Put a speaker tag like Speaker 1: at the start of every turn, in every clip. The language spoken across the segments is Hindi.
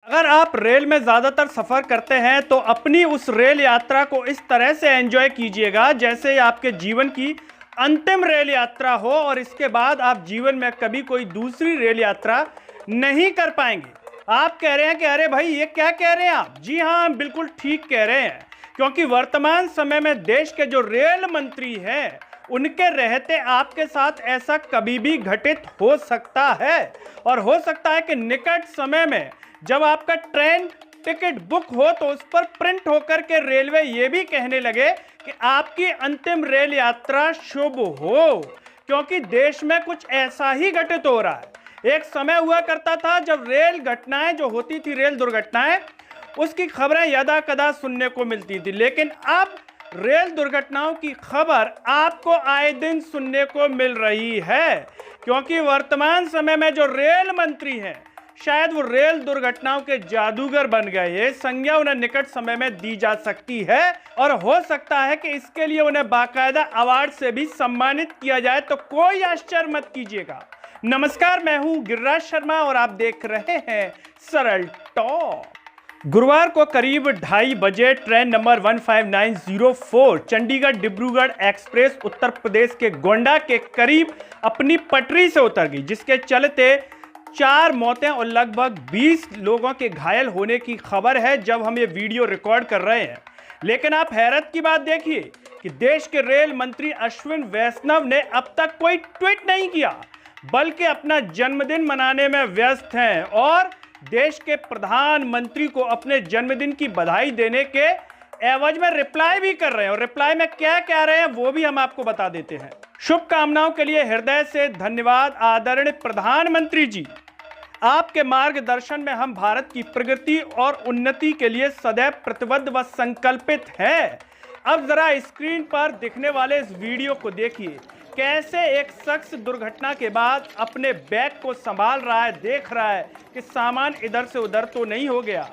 Speaker 1: अगर आप रेल में ज़्यादातर सफ़र करते हैं तो अपनी उस रेल यात्रा को इस तरह से एंजॉय कीजिएगा जैसे आपके जीवन की अंतिम रेल यात्रा हो और इसके बाद आप जीवन में कभी कोई दूसरी रेल यात्रा नहीं कर पाएंगे। आप कह रहे हैं कि अरे भाई ये क्या कह रहे हैं आप? जी हाँ, हम बिल्कुल ठीक कह रहे हैं, क्योंकि वर्तमान समय में देश के जो रेल मंत्री हैं उनके रहते आपके साथ ऐसा कभी भी घटित हो सकता है। और हो सकता है कि निकट समय में जब आपका ट्रेन टिकट बुक हो तो उस पर प्रिंट होकर के रेलवे ये भी कहने लगे कि आपकी अंतिम रेल यात्रा शुभ हो, क्योंकि देश में कुछ ऐसा ही घटित हो रहा है। एक समय हुआ करता था जब रेल घटनाएं जो होती थी, रेल दुर्घटनाएं, उसकी खबरें यदा कदा सुनने को मिलती थी, लेकिन अब रेल दुर्घटनाओं की खबर आपको आए दिन सुनने को मिल रही है, क्योंकि वर्तमान समय में जो रेल मंत्री हैं शायद वो रेल दुर्घटनाओं के जादूगर बन गए। ये संज्ञा उन्हें निकट समय में दी जा सकती है और हो सकता है कि इसके लिए उन्हें बाकायदा अवार्ड से भी सम्मानित किया जाए, तो कोई आश्चर्य मत कीजिएगा। नमस्कार, मैं हूं गिरिराज शर्मा और आप देख रहे हैं सरल टॉक। गुरुवार को करीब 2:30 बजे train number 15904 Chandigarh Dibrugarh express Uttar Pradesh के गोंडा के करीब अपनी पटरी से उतर गई, जिसके चलते 4 मौतें और लगभग 20 लोगों के घायल होने की खबर है जब हम ये वीडियो रिकॉर्ड कर रहे हैं। लेकिन आप हैरत की बात देखिए कि देश के रेल मंत्री अश्विन वैष्णव ने अब तक कोई ट्वीट नहीं किया, बल्कि अपना जन्मदिन मनाने में व्यस्त हैं और देश के प्रधानमंत्री को अपने जन्मदिन की बधाई देने के एवज में रिप्लाई भी कर रहे हैं। और रिप्लाई में क्या कह रहे हैं वो भी हम आपको बता देते हैं। शुभकामनाओं के लिए हृदय से धन्यवाद आदरणीय प्रधानमंत्री जी। आपके मार्गदर्शन में हम भारत की प्रगति और उन्नति के लिए सदैव प्रतिबद्ध व संकल्पित हैं। अब जरा स्क्रीन पर दिखने वाले इस वीडियो को देखिए, कैसे एक शख्स दुर्घटना के बाद अपने बैग को संभाल रहा है, देख रहा है कि सामान इधर से उधर तो नहीं हो गया।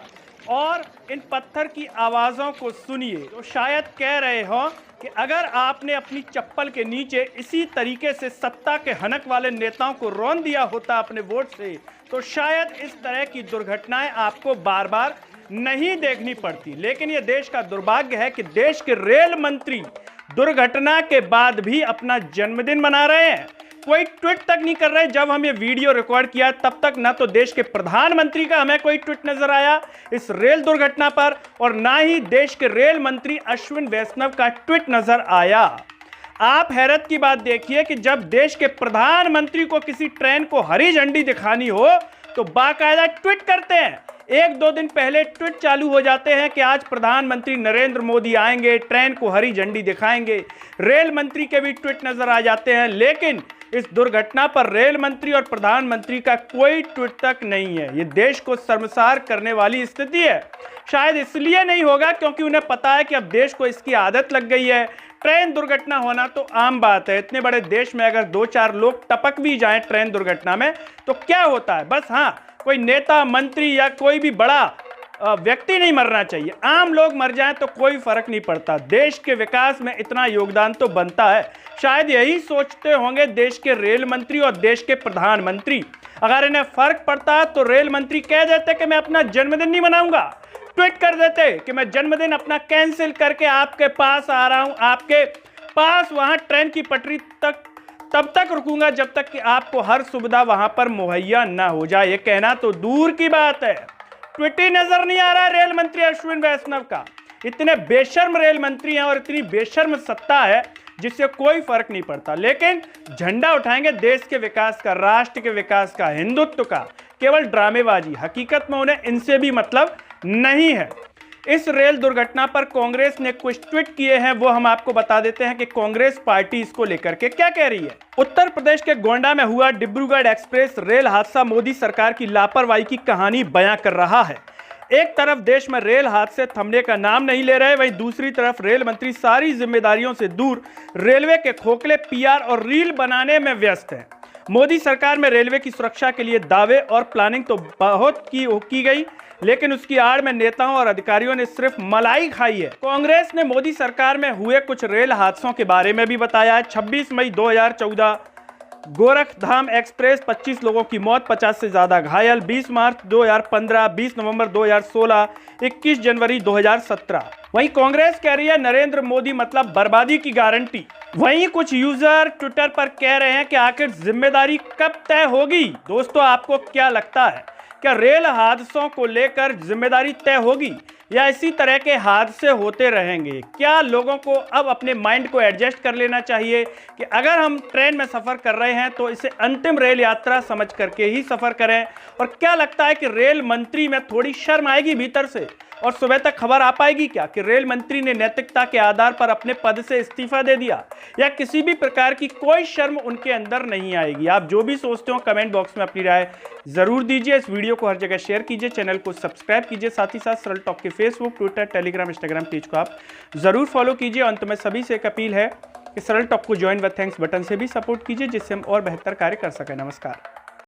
Speaker 1: और इन पत्थर की आवाज़ों को सुनिए तो शायद कह रहे हो कि अगर आपने अपनी चप्पल के नीचे इसी तरीके से सत्ता के हनक वाले नेताओं को रौंद दिया होता अपने वोट से, तो शायद इस तरह की दुर्घटनाएं आपको बार बार नहीं देखनी पड़ती। लेकिन यह देश का दुर्भाग्य है कि देश के रेल मंत्री दुर्घटना के बाद भी अपना जन्मदिन मना रहे हैं, कोई ट्वीट तक नहीं कर रहे। जब हम ये वीडियो रिकॉर्ड किया तब तक ना तो देश के प्रधानमंत्री का हमें कोई ट्वीट नजर आया इस रेल दुर्घटना पर, और ना ही देश के रेल मंत्री अश्विन वैष्णव का ट्वीट नजर आया। आप हैरत की बात देखिए कि जब देश के प्रधानमंत्री को किसी ट्रेन को हरी झंडी दिखानी हो तो बाकायदा ट्वीट करते हैं। 1-2 दिन पहले ट्वीट चालू हो जाते हैं कि आज प्रधानमंत्री नरेंद्र मोदी आएंगे, ट्रेन को हरी झंडी दिखाएंगे। रेल मंत्री के भी ट्वीट नजर आ जाते हैं, लेकिन इस दुर्घटना पर रेल मंत्री और प्रधानमंत्री का कोई ट्वीट तक नहीं है। ये देश को शर्मसार करने वाली स्थिति है। शायद इसलिए नहीं होगा क्योंकि उन्हें पता है कि अब देश को इसकी आदत लग गई है। ट्रेन दुर्घटना होना तो आम बात है। इतने बड़े देश में अगर 2-4 लोग टपक भी जाएं ट्रेन दुर्घटना में तो क्या होता है? बस हाँ, कोई नेता, मंत्री या कोई भी बड़ा व्यक्ति नहीं मरना चाहिए। आम लोग मर जाएं तो कोई फर्क नहीं पड़ता। देश के विकास में इतना योगदान तो बनता है। शायद यही सोचते होंगे देश के रेल मंत्री और देश के प्रधानमंत्री। अगर इन्हें फर्क पड़ता तो रेल मंत्री कह देते कि मैं अपना जन्मदिन नहीं मनाऊंगा, ट्वीट कर देते कि मैं जन्मदिन अपना कैंसिल करके आपके पास आ रहा हूं, आपके पास वहां ट्रेन की पटरी तक तब तक रुकूंगा जब तक कि आपको हर सुविधा वहां पर मुहैया ना हो जाए। ये कहना तो दूर की बात है, ट्वीट ही नजर नहीं आ रहा रेल मंत्री अश्विन वैष्णव का। इतने बेशर्म रेल मंत्री हैं और इतनी बेशर्म सत्ता है जिससे कोई फर्क नहीं पड़ता, लेकिन झंडा उठाएंगे देश के विकास का, राष्ट्र के विकास का, हिंदुत्व का। केवल ड्रामेबाजी, हकीकत में उन्हें इनसे भी मतलब नहीं है। इस रेल दुर्घटना पर कांग्रेस ने कुछ ट्वीट किए हैं, वो हम आपको बता देते हैं कि कांग्रेस पार्टी इसको लेकर के क्या कह रही है। उत्तर प्रदेश के गोंडा में हुआ डिब्रूगढ़ एक्सप्रेस रेल हादसा मोदी सरकार की लापरवाही की कहानी बयां कर रहा है। एक तरफ देश में रेल हादसे थमने का नाम नहीं ले रहे, वहीं दूसरी तरफ रेल मंत्री सारी जिम्मेदारियों से दूर रेलवे के खोखले पीआर और रील बनाने में व्यस्त हैं। मोदी सरकार में रेलवे की सुरक्षा के लिए दावे और प्लानिंग तो बहुत की गई, लेकिन उसकी आड़ में नेताओं और अधिकारियों ने सिर्फ मलाई खाई है। कांग्रेस ने मोदी सरकार में हुए कुछ रेल हादसों के बारे में भी बताया है। 26 मई 2014 गोरखधाम एक्सप्रेस 25 लोगों की मौत, 50 से ज्यादा घायल, 20 मार्च 2015, 20 नवंबर 2016, 21 जनवरी 2017। वहीं कांग्रेस कह रही है नरेंद्र मोदी मतलब बर्बादी की गारंटी। वहीं कुछ यूजर ट्विटर पर कह रहे हैं कि आखिर जिम्मेदारी कब तय होगी। दोस्तों, आपको क्या लगता है, क्या रेल हादसों को लेकर जिम्मेदारी तय होगी या इसी तरह के हादसे होते रहेंगे? क्या लोगों को अब अपने माइंड को एडजस्ट कर लेना चाहिए कि अगर हम ट्रेन में सफ़र कर रहे हैं तो इसे अंतिम रेल यात्रा समझ करके ही सफ़र करें? और क्या लगता है कि रेल मंत्री में थोड़ी शर्म आएगी भीतर से और सुबह तक खबर आ पाएगी क्या कि रेल मंत्री ने नैतिकता के आधार पर अपने पद से इस्तीफा दे दिया, या किसी भी प्रकार की कोई शर्म उनके अंदर नहीं आएगी? आप जो भी सोचते हो कमेंट बॉक्स में अपनी राय जरूर दीजिए। इस वीडियो को हर जगह शेयर कीजिए, चैनल को सब्सक्राइब कीजिए, साथ ही साथ सरल टॉक के Facebook, Twitter, Telegram, Instagram page को आप जरूर फॉलो कीजिए। अंत में सभी से एक अपील है कि सरल टॉक को ज्वाइन व थैंक्स बटन से भी सपोर्ट कीजिए, जिससे हम और बेहतर कार्य कर सकें। नमस्कार।